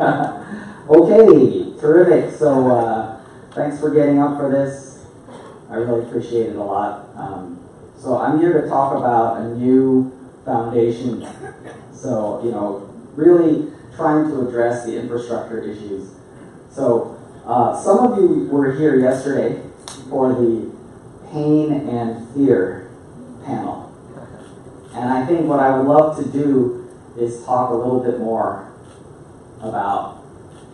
Okay, terrific. So thanks for getting up for this. I really appreciate it a lot. So I'm here to talk about a new foundation. So, really trying to address the infrastructure issues. So some of you were here yesterday for the pain and fear panel. And I think what I would love to do is talk a little bit more about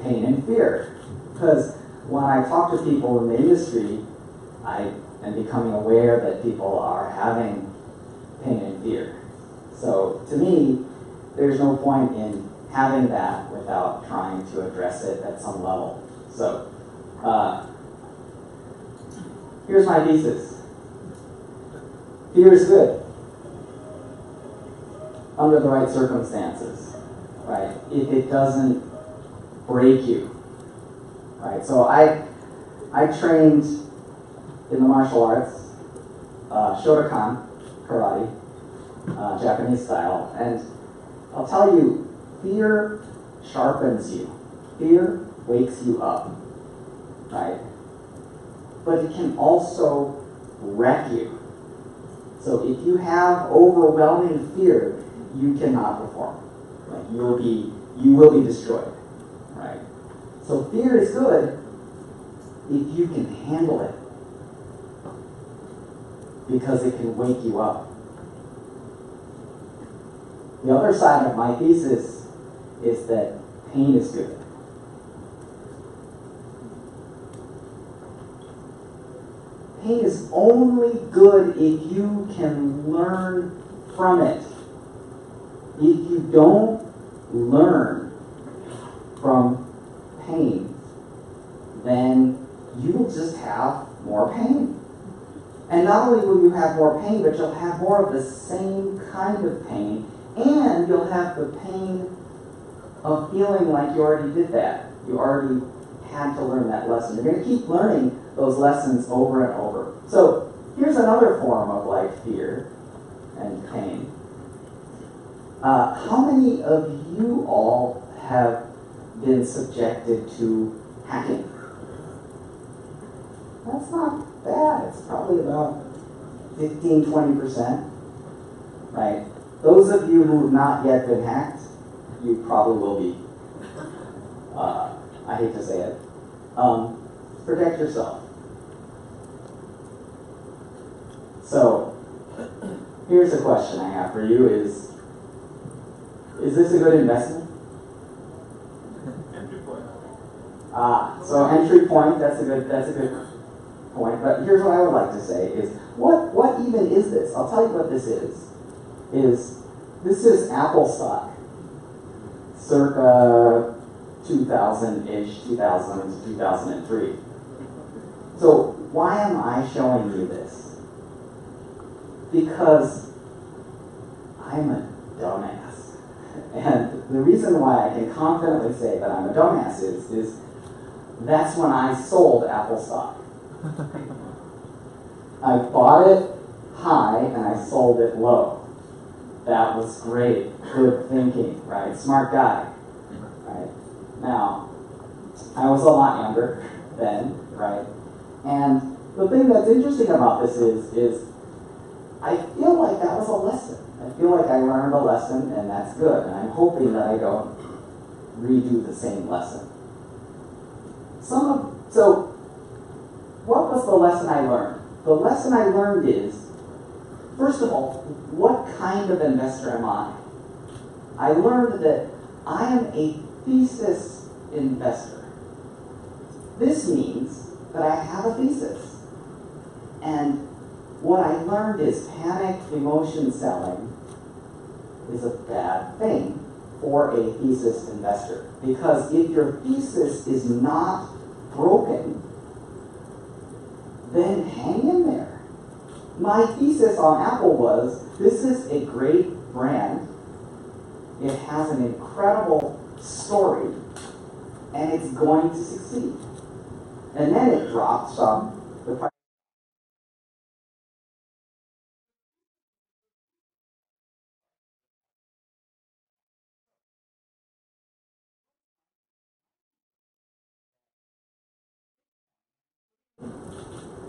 pain and fear. Because when I talk to people in the industry, I am becoming aware that people are having pain and fear. So to me, there's no point in having that without trying to address it at some level. So here's my thesis. Fear is good under the right circumstances, right? If it doesn't break you, right? So I trained in the martial arts, Shotokan, karate, Japanese style, and I'll tell you, fear sharpens you. Fear wakes you up, right? But it can also wreck you. So if you have overwhelming fear, you cannot perform. Like you will be destroyed, right? So fear is good if you can handle it, because it can wake you up. The other side of my thesis is that pain is good. Pain is only good if you can learn from it. If you don't learn from pain, then you will just have more pain. And not only will you have more pain, but you'll have more of the same kind of pain, and you'll have the pain of feeling like you already did that. You already had to learn that lesson. You're going to keep learning those lessons over and over. So here's another form of fear and pain. How many of you all have been subjected to hacking? That's not bad. It's probably about 15-20%, right? Those of you who have not yet been hacked, you probably will be. I hate to say it. Protect yourself. So, here's a question I have for you: Is this a good investment? Entry point. So entry point. That's a good point. But here's what I would like to say: is what even is this? I'll tell you what this is. This is Apple stock, circa 2000-ish, 2000 to 2003. So why am I showing you this? Because I'm a dumbass. And the reason why I can confidently say that I'm a dumbass is that's when I sold Apple stock. I bought it high and I sold it low. That was great. Good thinking, right? Smart guy, right? Now, I was a lot younger then, right? And the thing that's interesting about this is I feel like that was a lesson. I feel like I learned a lesson, and that's good. And I'm hoping that I don't redo the same lesson. So, what was the lesson I learned? The lesson I learned is, first of all, what kind of investor am I? I learned that I am a thesis investor. This means that I have a thesis. And what I learned is panic emotion selling is a bad thing for a thesis investor. Because if your thesis is not broken, then hang in there. My thesis on Apple was, this is a great brand. It has an incredible story, and it's going to succeed. And then it dropped some. The price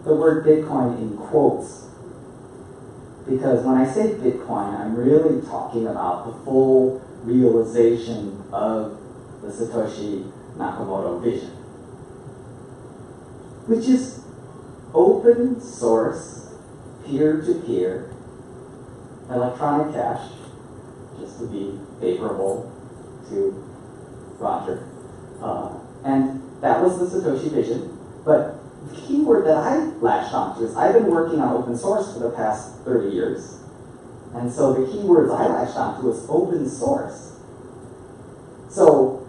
the word Bitcoin in quotes, because when I say Bitcoin, I'm really talking about the full realization of the Satoshi Nakamoto vision, which is open source, peer-to-peer, electronic cash, just to be favorable to Roger. And that was the Satoshi vision. But the key word that I latched onto is I've been working on open source for the past 30 years. And so the key words I latched onto was open source. So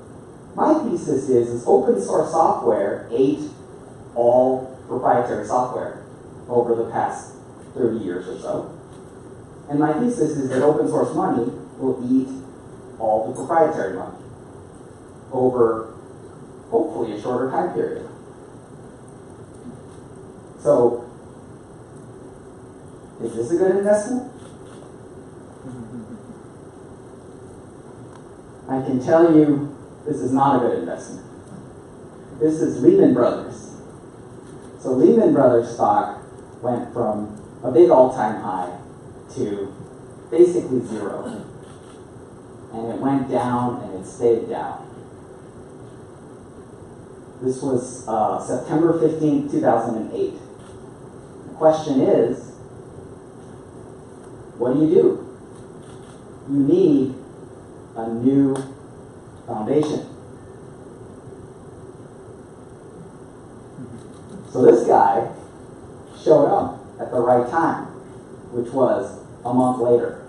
my thesis is open source software ate all proprietary software over the past 30 years or so. And my thesis is that open source money will eat all the proprietary money over, hopefully, a shorter time period. So, is this a good investment? I can tell you this is not a good investment. This is Lehman Brothers. So Lehman Brothers stock went from a big all-time high to basically zero. And it went down and it stayed down. This was September 15, 2008. The question is, what do? You need a new foundation. So this guy showed up at the right time, which was a month later.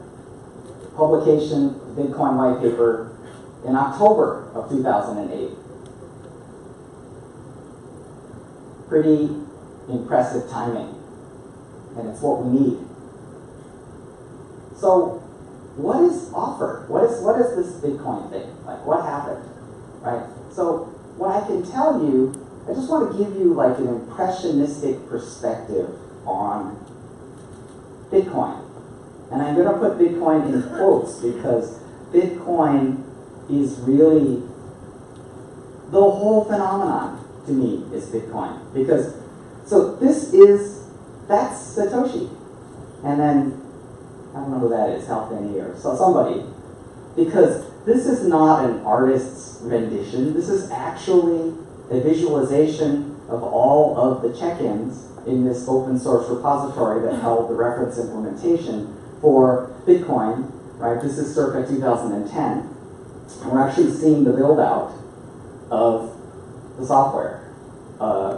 Publication of the Bitcoin white paper in October of 2008. Pretty impressive timing, and it's what we need. So, what is offered? What is this Bitcoin thing? Like, what happened, right? So, what I can tell you, I just want to give you like an impressionistic perspective on Bitcoin. And I'm going to put Bitcoin in quotes because Bitcoin is really the whole phenomenon to me is Bitcoin. Because, so that's Satoshi. And then, I don't know who that is, Halfpenny or somebody. Because this is not an artist's rendition. This is actually a visualization of all of the check-ins in this open source repository that held the reference implementation for Bitcoin, right? This is circa 2010. And we're actually seeing the build-out of the software.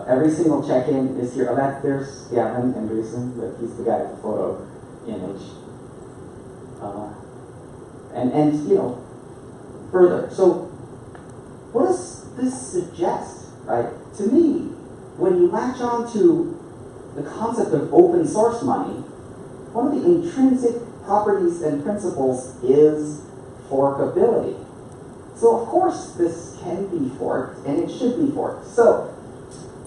Every single check-in is here. Oh, there's Gavin Andreessen, but he's the guy with the photo image. And you know, further. So, what does this suggest, right? To me, when you latch on to the concept of open source money, one of the intrinsic properties and principles is forkability. So of course this can be forked, and it should be forked. So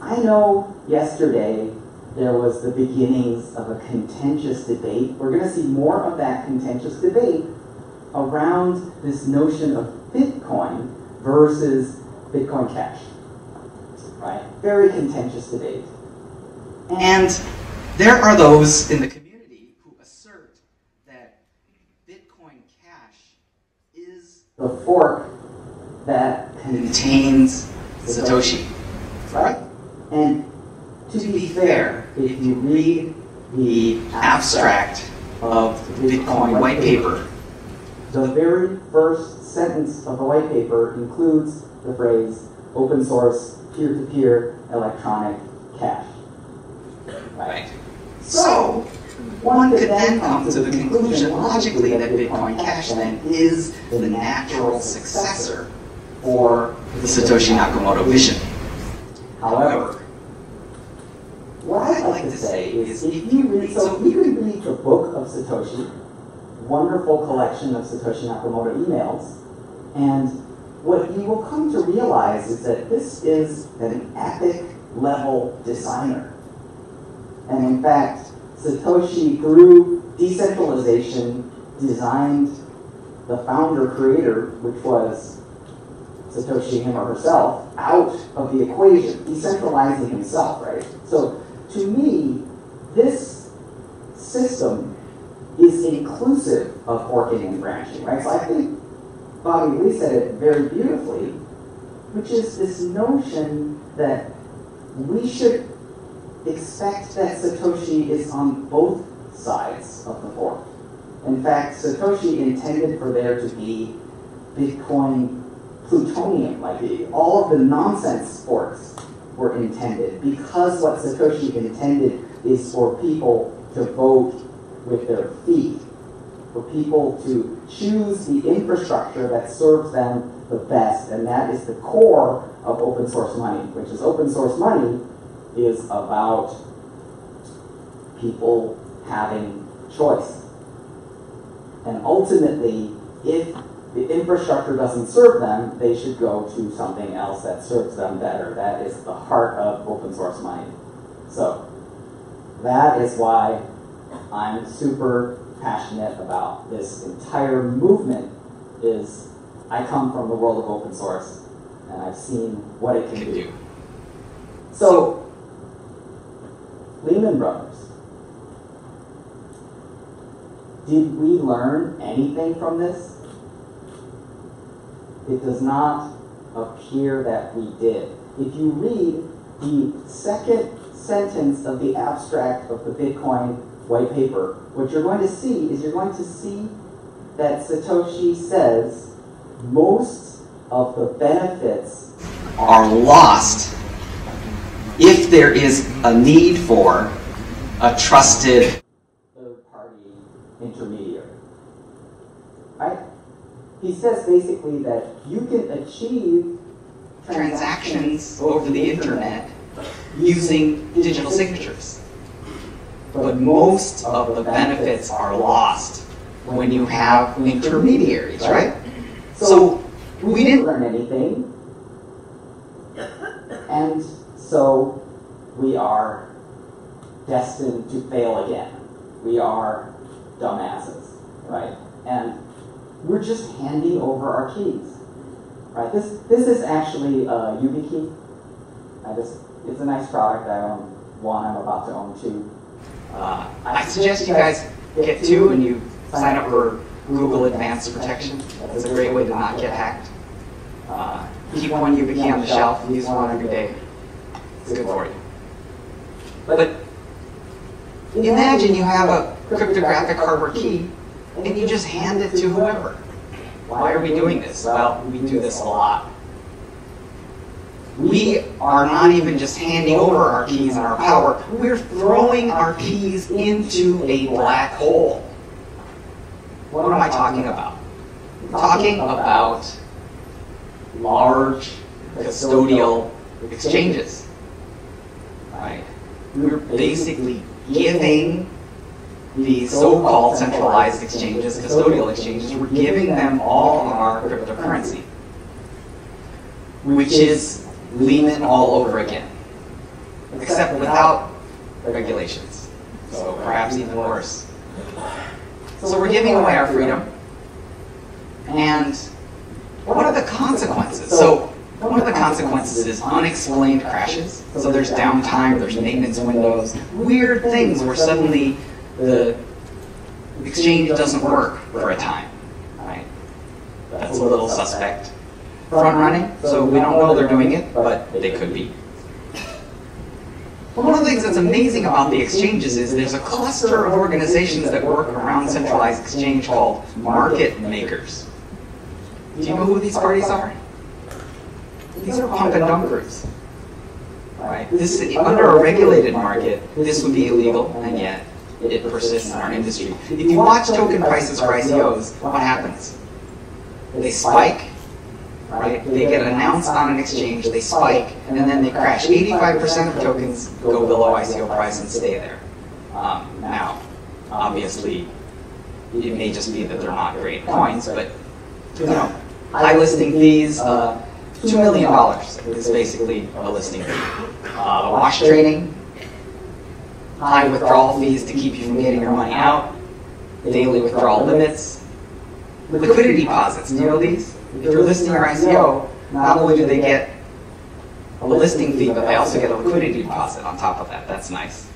I know yesterday there was the beginnings of a contentious debate. We're going to see more of that contentious debate around this notion of Bitcoin versus Bitcoin Cash. Right? Very contentious debate. And there are those in the community who assert that Bitcoin Cash is the fork that contains Satoshi. Right? And to be fair, if you read the abstract of the Bitcoin white paper, the very first sentence of the white paper includes the phrase open source, peer-to-peer, electronic cash. Right? So, one could then come to the conclusion logically that Bitcoin Cash then is the natural successor for the Satoshi Nakamoto vision. However, what I'd like to say is if you read, so you can read the Book of Satoshi, wonderful collection of Satoshi Nakamoto emails, and what you will come to realize is that this is an epic level designer. And in fact, Satoshi, through decentralization, designed the founder-creator, which was Satoshi, him or herself, out of the equation, decentralizing himself, right? So to me, this system is inclusive of forking and branching, right? So I think Bobby Lee said it very beautifully, which is this notion that we should expect that Satoshi is on both sides of the fork. In fact, Satoshi intended for there to be Bitcoin plutonium, like all of the nonsense forks were intended, because what Satoshi intended is for people to vote with their feet, for people to choose the infrastructure that serves them the best, and that is the core of open source money, which is open source money is about people having choice. And ultimately, if the infrastructure doesn't serve them, they should go to something else that serves them better. That is the heart of open source money. So that is why I'm super passionate about this entire movement. Is I come from the world of open source, and I've seen what it can do. So, Lehman Brothers. Did we learn anything from this? It does not appear that we did. If you read the second sentence of the abstract of the Bitcoin white paper, what you're going to see is that Satoshi says most of the benefits are lost if there is a need for a trusted third-party intermediary. Right? He says basically that you can achieve transactions over the internet using digital signatures. But most of the benefits are lost when you have intermediaries, right? So we didn't learn anything, and so we are destined to fail again. We are dumbasses, right? And we're just handing over our keys, right? This is actually a YubiKey. It's a nice product. I own one. I'm about to own two. I suggest you guys get two and you sign up for Google Advanced Protection. That's a great way to not get hacked. Keep one YubiKey on the shelf, use one every day. It's good for you. But imagine you have a cryptographic hardware key and you just hand it to whoever. Why are we doing this? Well, we do this a lot. We are not even just handing over our keys and our power, we're throwing our keys into a black hole. What am I talking about? I'm talking about large custodial exchanges. Right? We're basically giving the so-called centralized exchanges, custodial exchanges, we're giving them all of our cryptocurrency, which is Lehman all over again, except without regulations. So perhaps even worse. So we're giving away our freedom. And what are the consequences? So one of the consequences is unexplained crashes. So there's downtime, there's maintenance windows, weird things where suddenly the exchange doesn't work for a time. Right? That's a little suspect. Front running, so we don't know they're doing it, but they could be. One of the things that's amazing about the exchanges is there's a cluster of organizations that work around centralized exchange called market makers. Do you know who these parties are? These are pump and dump groups. Right? This, under a regulated market, this would be illegal, and yet it persists in our industry. If you watch token prices for ICOs, what happens? They spike. Right? They get announced on an exchange, they spike, and then they crash. 85% of tokens go below ICO price and stay there. Now, obviously, it may just be that they're not great coins, but you know, high listing fees, $2 million is basically a listing fee. Wash trading, high withdrawal fees to keep you from getting your money out, daily withdrawal limits, liquidity deposits. Do you know these? If you're listing your ICO, not only do they get a listing fee, but they also get a liquidity deposit on top of that. That's nice.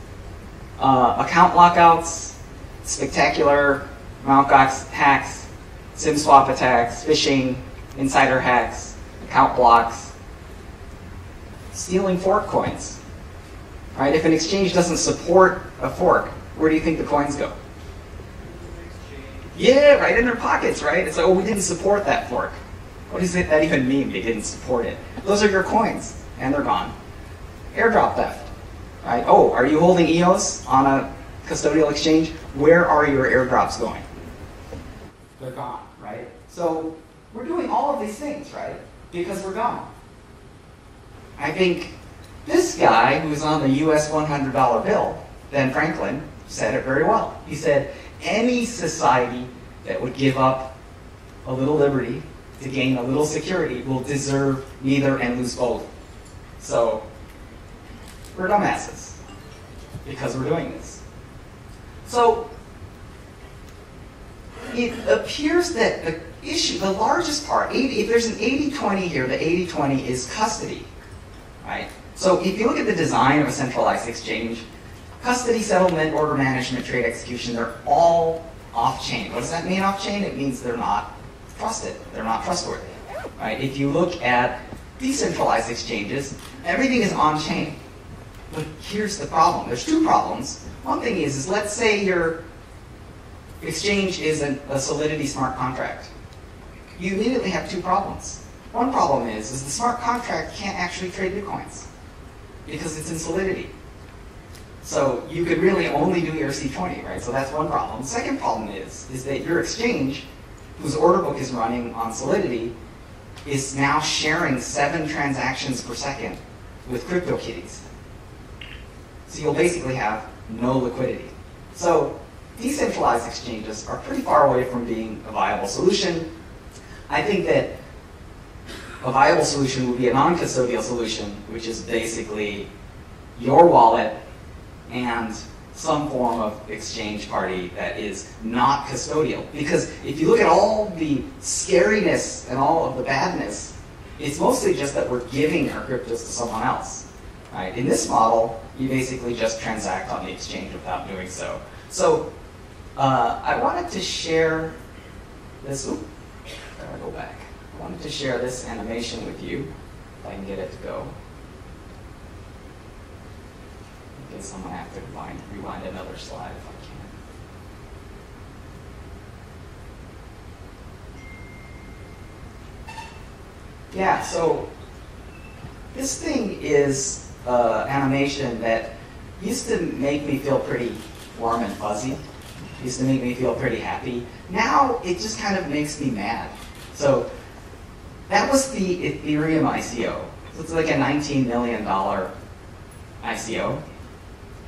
Account lockouts, spectacular Mt. Gox hacks, SIM swap attacks, phishing, insider hacks, account blocks, stealing fork coins. Right? If an exchange doesn't support a fork, where do you think the coins go? Yeah, right in their pockets, right? It's like, oh, we didn't support that fork. What does that even mean? They didn't support it. Those are your coins, and they're gone. Airdrop theft, right? Oh, are you holding EOS on a custodial exchange? Where are your airdrops going? They're gone, right? So we're doing all of these things, right? Because we're gone. I think this guy who's on the US $100 bill, Ben Franklin, said it very well. He said, any society that would give up a little liberty to gain a little security will deserve neither and lose both. So we're dumbasses because we're doing this. So it appears that the issue, the largest part, if there's an 80-20 here, the 80-20 is custody, right? So if you look at the design of a centralized exchange, custody, settlement, order management, trade execution, they're all off-chain. What does that mean off-chain? It means they're not trusted. They're not trustworthy. Right? If you look at decentralized exchanges, everything is on-chain. But here's the problem. There's two problems. One thing is let's say your exchange is a Solidity smart contract. You immediately have two problems. One problem is the smart contract can't actually trade Bitcoins because it's in Solidity. So you could really only do ERC-20, right? So that's one problem. The second problem is that your exchange, whose order book is running on Solidity, is now sharing 7 transactions per second with CryptoKitties. So you'll basically have no liquidity. So decentralized exchanges are pretty far away from being a viable solution. I think that a viable solution would be a non-custodial solution, which is basically your wallet and some form of exchange party that is not custodial. Because if you look at all the scariness and all of the badness, it's mostly just that we're giving our cryptos to someone else. Right? In this model, you basically just transact on the exchange without doing so. So I wanted to share this. Oop, gotta go back. I wanted to share this animation with you, if I can get it to go. I guess I'm going to have to rewind another slide if I can. Yeah, so this thing is animation that used to make me feel pretty warm and fuzzy. Used to make me feel pretty happy. Now it just kind of makes me mad. So that was the Ethereum ICO. So it's like a $19 million ICO.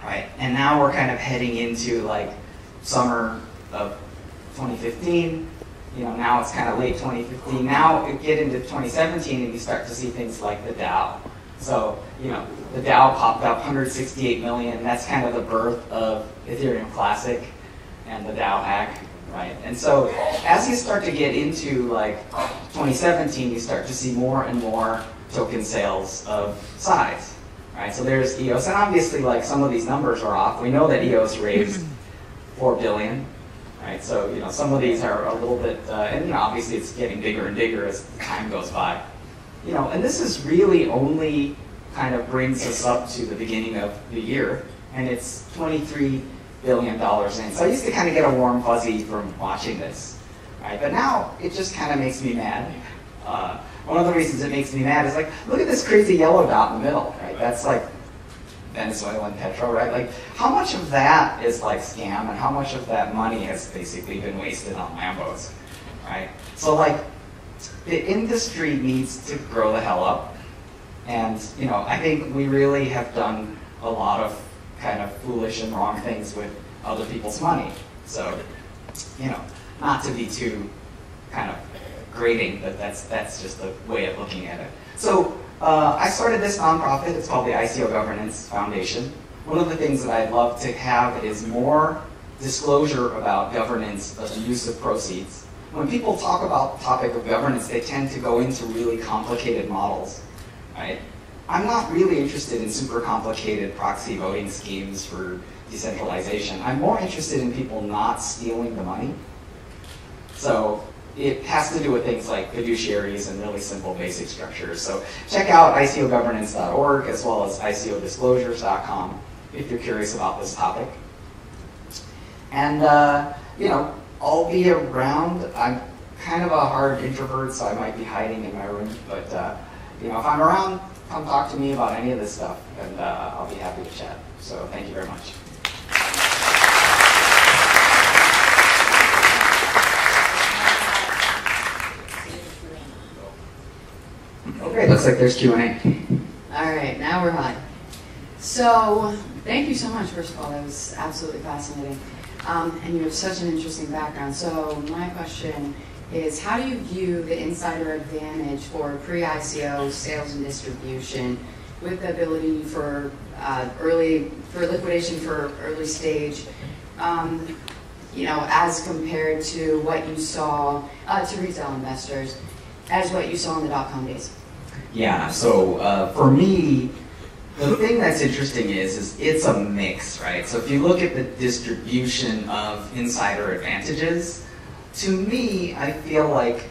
Right, and now we're kind of heading into like summer of 2015. You know, now it's kind of late 2015. Now you get into 2017 and you start to see things like the DAO. So, you know, the DAO popped up 168 million. That's kind of the birth of Ethereum Classic and the DAO hack, right? And so as you start to get into like 2017, you start to see more and more token sales of size. Right, so there's EOS, and obviously, like some of these numbers are off. We know that EOS raised $4 billion, right? So you know some of these are a little bit, and you know obviously it's getting bigger and bigger as time goes by. You know, and this is really only kind of brings us up to the beginning of the year, and it's $23 billion in. So I used to kind of get a warm fuzzy from watching this, right? But now it just kind of makes me mad. One of the reasons it makes me mad is like, look at this crazy yellow dot in the middle, right? That's like Venezuelan petro, right? Like, how much of that is like scam, and how much of that money has basically been wasted on Lambos, right? So like, the industry needs to grow the hell up, and you know, I think we really have done a lot of kind of foolish and wrong things with other people's money. So, you know, not to be too kind of grading, but that's just the way of looking at it. So I started this nonprofit. It's called the ICO Governance Foundation. One of the things that I'd love to have is more disclosure about governance of the use of proceeds. When people talk about the topic of governance, they tend to go into really complicated models, right? I'm not really interested in super complicated proxy voting schemes for decentralization. I'm more interested in people not stealing the money. So it has to do with things like fiduciaries and really simple basic structures. So check out icogovernance.org as well as icodisclosures.com if you're curious about this topic. And you know, I'll be around. I'm kind of a hard introvert, so I might be hiding in my room. But you know, if I'm around, come talk to me about any of this stuff, and I'll be happy to chat. So thank you very much. Okay, looks like there's Q&A. All right, now we're on. So, thank you so much, first of all. That was absolutely fascinating. And you have such an interesting background. So, my question is, how do you view the insider advantage for pre-ICO sales and distribution with the ability for liquidation for early stage, you know, as compared to what you saw, to retail investors, as what you saw in the dot-com days? Yeah, so for me, the thing that's interesting is it's a mix, right? So if you look at the distribution of insider advantages, to me, I feel like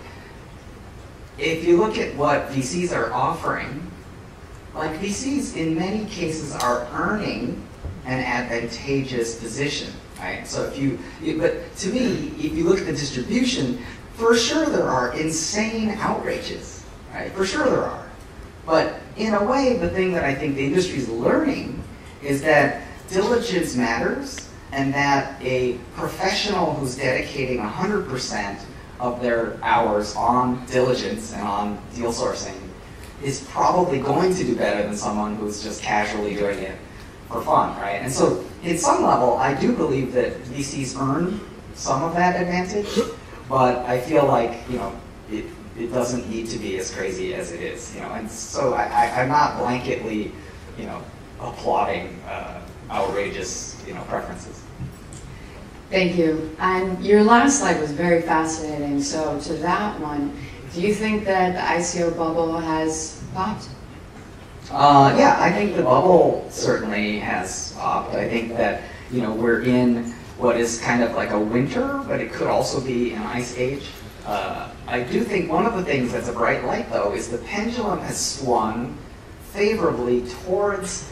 if you look at what VCs are offering, like VCs in many cases are earning an advantageous position, right? So but to me, if you look at the distribution, for sure there are insane outrages, right? For sure there are. But in a way, the thing that I think the industry is learning is that diligence matters, and that a professional who's dedicating 100% of their hours on diligence and on deal sourcing is probably going to do better than someone who's just casually doing it for fun, right? And so, in some level, I do believe that VCs earn some of that advantage, but I feel like, you know, it doesn't need to be as crazy as it is, you know. And so I'm not blanketly, you know, applauding outrageous, you know, preferences. Thank you. And your last slide was very fascinating. So to that one, do you think that the ICO bubble has popped? Yeah, I think the bubble certainly has popped. I think that, you know, we're in what is kind of like a winter, but it could also be an ice age. I do think one of the things that's a bright light, though, is the pendulum has swung favorably towards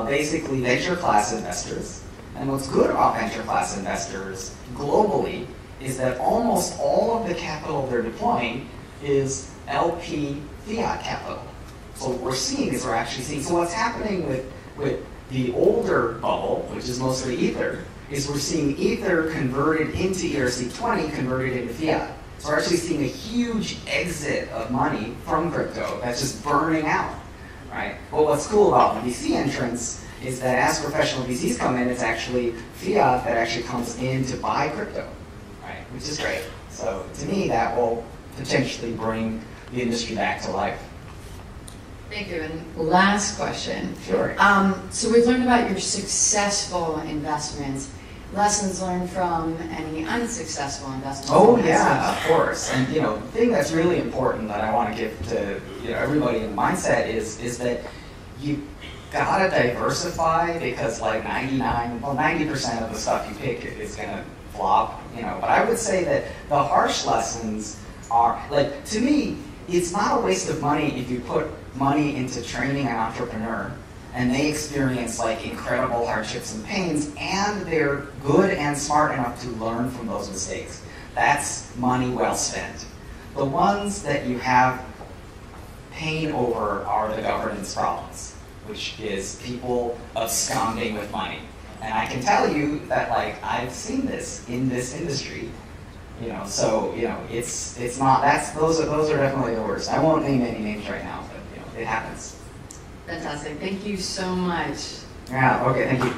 basically venture class investors. And what's good about venture class investors globally is that almost all of the capital they're deploying is LP fiat capital. So what we're seeing is so what's happening with the older bubble, which is mostly Ether, is we're seeing Ether converted into ERC20, converted into fiat. So we're actually seeing a huge exit of money from crypto that's just burning out, right? But what's cool about the VC entrance is that as professional VCs come in, it's actually fiat that actually comes in to buy crypto, right? Which is great. So to me, that will potentially bring the industry back to life. Thank you. And last question. Sure. So we've learned about your successful investments. Lessons learned from any unsuccessful investments? Oh yeah, of course. And you know, the thing that's really important that I want to give to everybody in the mindset is that you gotta diversify, because like 90% of the stuff you pick is gonna flop. You know, but I would say that the harsh lessons are, like, to me, it's not a waste of money if you put money into training an entrepreneur and they experience like incredible hardships and pains, and they're good and smart enough to learn from those mistakes. That's money well spent. The ones that you have pain over are the governance problems, which is people absconding with money. And I can tell you that, like, I've seen this in this industry. You know, so you know, it's not, those are definitely the worst. I won't name any names right now, but you know, it happens. Fantastic. Thank you so much. Yeah, okay, thank you.